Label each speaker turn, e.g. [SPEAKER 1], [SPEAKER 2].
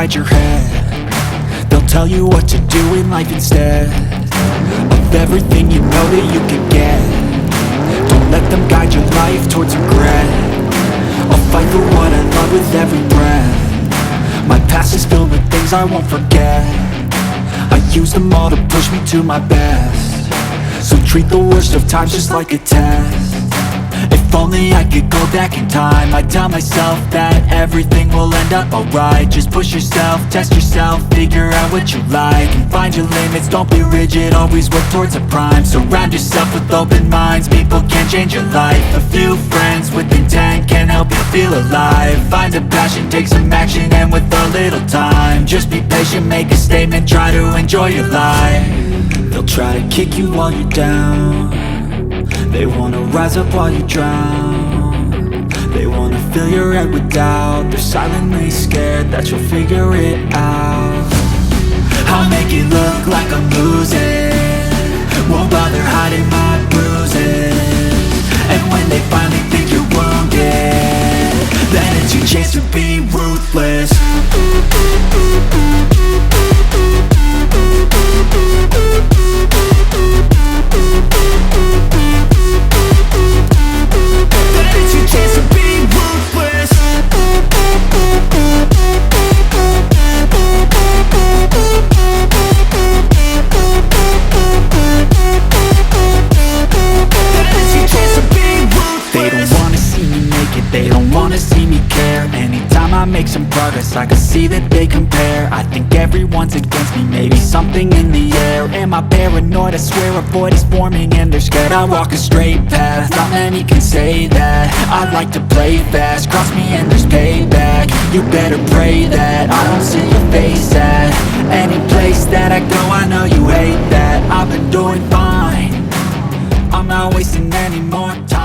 [SPEAKER 1] inside your head. They'll tell you what to do in life instead of everything you know that you can get. Don't let them guide your life towards regret. I'll fight for what I love with every breath. My past is filled with things I won't forget. I use them all to push me to my best. So treat the worst of times just like a test. If only I could go back in time, I'd tell myself that everything will end up alright. Just push yourself, test yourself, figure out what you like, and find your limits, don't be rigid, always work towards a prime. Surround yourself with open minds, people can change your life. A few friends with intent can help you feel alive. Find a passion, take some action, and with a little time, just be patient, make a statement, try to enjoy your life. They'll try to kick you while you're down. They wanna rise up while you drown. They wanna fill your head with doubt. They're silently scared that you'll figure it out. I'll make it look like I'm losing, won't bother hiding my bruises. And when they finally think you're wounded, then it's your chance to be ruthless. They don't wanna see me care. Anytime I make some progress, I can see that they compare. I think everyone's against me, maybe something in the air. Am I paranoid? I swear a void is forming and they're scared. I walk a straight path, not many can say that. I like to play fast, cross me and there's payback. You better pray that I don't see your face at any place that I go. I know you hate that. I've been doing fine, I'm not wasting any more time.